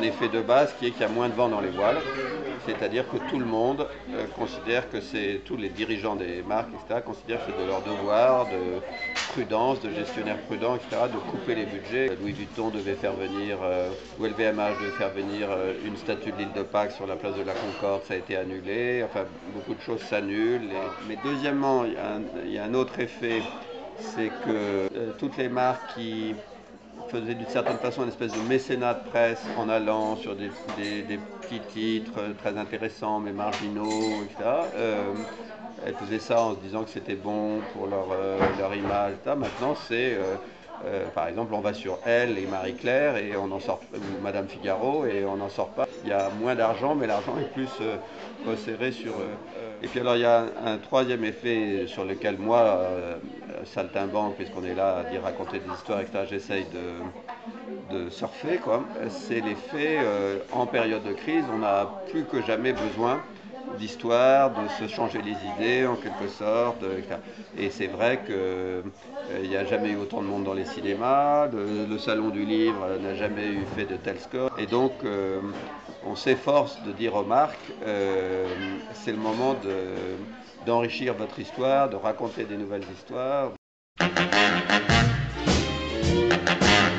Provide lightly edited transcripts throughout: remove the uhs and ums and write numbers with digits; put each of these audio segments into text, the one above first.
effet de base qui est qu'il y a moins de vent dans les voiles, c'est-à-dire que tout le monde considère que c'est, tous les dirigeants des marques, etc., considèrent que c'est de leur devoir de prudence, de gestionnaire prudent, etc., de couper les budgets. Louis Vuitton devait faire venir, ou LVMH devait faire venir une statue de l'île de Pâques sur la place de la Concorde, ça a été annulé, enfin beaucoup de choses s'annulent. Mais deuxièmement, il y a un autre effet, c'est que toutes les marques qui faisait d'une certaine façon une espèce de mécénat de presse en allant sur des petits titres très intéressants mais marginaux, etc. Elle faisait ça en se disant que c'était bon pour leur image, etc. Maintenant, c'est par exemple, on va sur Elle et Marie-Claire et on en sort, ou Madame Figaro, et on n'en sort pas. Il y a moins d'argent, mais l'argent est plus resserré sur eux. Et puis alors il y a un troisième effet sur lequel moi, saltimbanque, puisqu'on est là à dire raconter des histoires, etc., j'essaye de surfer, quoi. C'est l'effet, en période de crise, on a plus que jamais besoin d'histoire, de se changer les idées en quelque sorte, etc. Et c'est vrai qu'il n'y a jamais eu autant de monde dans les cinémas, le salon du livre n'a jamais eu fait de tel score. Et donc on s'efforce de dire aux marques, c'est le moment d'enrichir votre histoire, de raconter des nouvelles histoires.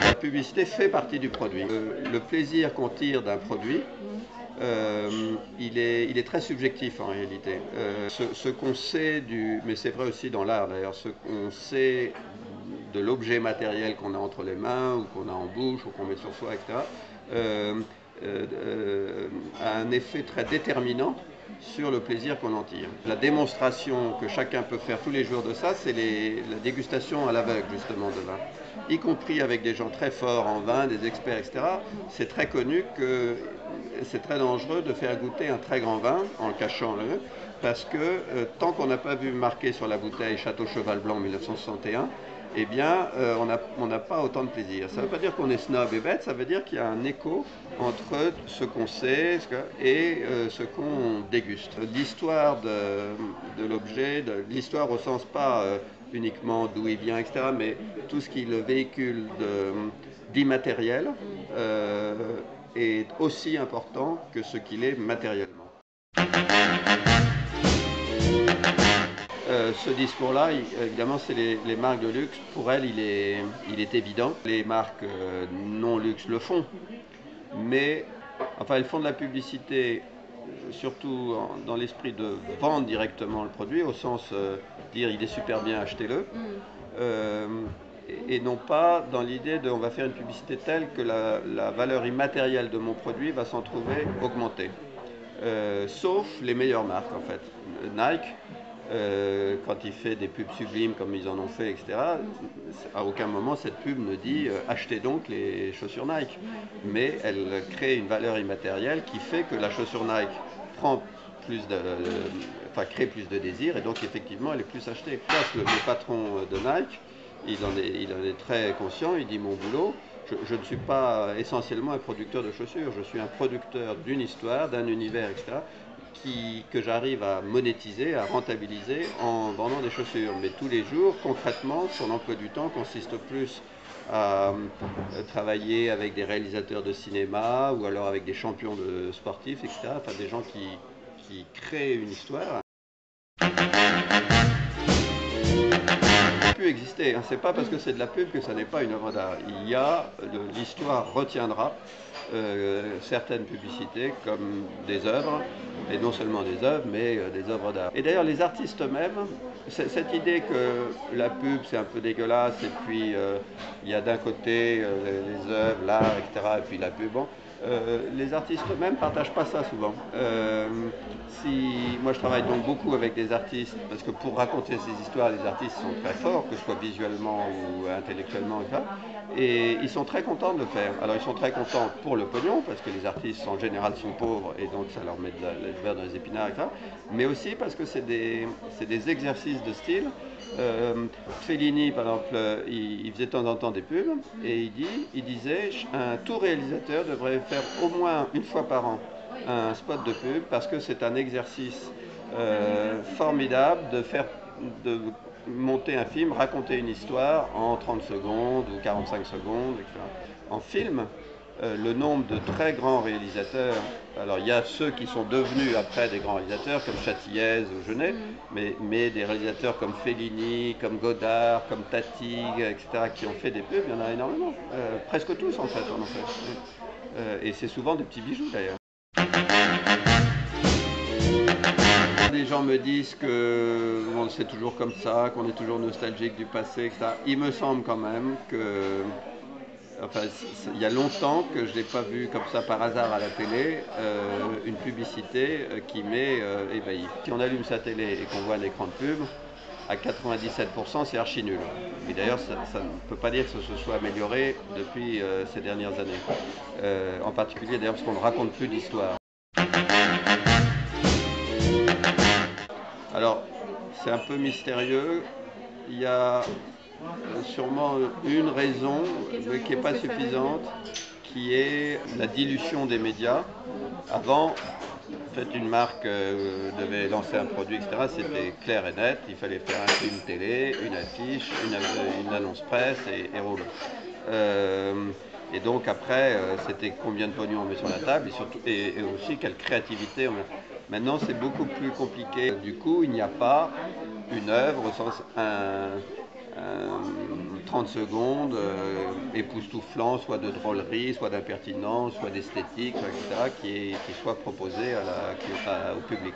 La publicité fait partie du produit. Le plaisir qu'on tire d'un produit, il est très subjectif en réalité. Ce qu'on sait mais c'est vrai aussi dans l'art d'ailleurs, ce qu'on sait de l'objet matériel qu'on a entre les mains, ou qu'on a en bouche, ou qu'on met sur soi, etc., a un effet très déterminant sur le plaisir qu'on en tire. La démonstration que chacun peut faire tous les jours de ça, c'est la dégustation à l'aveugle justement de vin, y compris avec des gens très forts en vin, des experts, etc. C'est très connu que c'est très dangereux de faire goûter un très grand vin en le cachant, parce que tant qu'on n'a pas vu marqué sur la bouteille Château Cheval Blanc 1961, eh bien, on n'a pas autant de plaisir. Ça ne veut pas dire qu'on est snob et bête, ça veut dire qu'il y a un écho entre ce qu'on sait et ce qu'on déguste. L'histoire de l'objet, l'histoire au sens pas uniquement d'où il vient, etc., mais tout ce qui le véhicule d'immatériel est aussi important que ce qu'il est matériellement. Ce discours-là, évidemment, c'est les marques de luxe. Pour elles, il est évident. Les marques non luxe le font, mais enfin, elles font de la publicité surtout dans l'esprit de vendre directement le produit, au sens dire il est super bien, achetez-le, et non pas dans l'idée de on va faire une publicité telle que la valeur immatérielle de mon produit va s'en trouver augmentée. Sauf les meilleures marques en fait. Nike, quand il fait des pubs sublimes comme ils en ont fait, etc., à aucun moment cette pub ne dit achetez donc les chaussures Nike. Mais elle crée une valeur immatérielle qui fait que la chaussure Nike prend crée plus de désir, et donc effectivement elle est plus achetée. Le patron de Nike, il en est très conscient, il dit mon boulot, je ne suis pas essentiellement un producteur de chaussures, je suis un producteur d'une histoire, d'un univers, etc., que j'arrive à monétiser, à rentabiliser en vendant des chaussures. Mais tous les jours, concrètement, son emploi du temps consiste plus à travailler avec des réalisateurs de cinéma, ou alors avec des champions de sportifs, etc., enfin des gens qui créent une histoire. Pu exister, hein. C'est pas parce que c'est de la pub que ça n'est pas une œuvre d'art. L'histoire retiendra certaines publicités comme des œuvres, et non seulement des œuvres, mais des œuvres d'art. Et d'ailleurs, les artistes eux-mêmes, cette idée que la pub c'est un peu dégueulasse, et puis il y a d'un côté les œuvres, l'art, etc., et puis la pub, bon, les artistes eux-mêmes ne partagent pas ça souvent. Moi je travaille donc beaucoup avec des artistes, parce que pour raconter ces histoires, les artistes sont très forts, que ce soit visuellement ou intellectuellement, etc. Et ils sont très contents de le faire. Alors ils sont très contents pour le pognon, parce que les artistes en général sont pauvres, et donc ça leur met du beurre dans les épinards, etc. Mais aussi parce que c'est des exercices de style. Fellini, par exemple, il faisait de temps en temps des pubs, et il disait tout réalisateur devrait faire au moins une fois par an un spot de pub, parce que c'est un exercice formidable de monter un film, raconter une histoire en 30 secondes ou 45 secondes, etc. En film, le nombre de très grands réalisateurs, alors il y a ceux qui sont devenus après des grands réalisateurs comme Châtillez ou Jeunet, mais des réalisateurs comme Fellini, comme Godard, comme Tati, etc., qui ont fait des pubs, il y en a énormément. Presque tous en fait, on en fait. Et c'est souvent des petits bijoux d'ailleurs. Les gens me disent que bon, c'est toujours comme ça, qu'on est toujours nostalgique du passé, etc. Il me semble quand même que, enfin, il y a longtemps que je n'ai pas vu comme ça par hasard à la télé une publicité qui m'est ébahie. Si on allume sa télé et qu'on voit un écran de pub, à 97% c'est archi nul. Et d'ailleurs, ça ne peut pas dire que ça se soit amélioré depuis ces dernières années. En particulier d'ailleurs parce qu'on ne raconte plus d'histoire. Alors, c'est un peu mystérieux. Il y a sûrement une raison, mais qui n'est pas suffisante, qui est la dilution des médias. Avant, en fait, une marque devait lancer un produit, etc. C'était clair et net. Il fallait faire un film télé, une affiche, une annonce presse et roule. Et donc après, c'était combien de pognon on met sur la table et, surtout, et aussi quelle créativité on met. Maintenant, c'est beaucoup plus compliqué. Du coup, il n'y a pas une œuvre au sens 30 secondes époustouflant, soit de drôlerie, soit d'impertinence, soit d'esthétique, etc., qui soit proposé au public.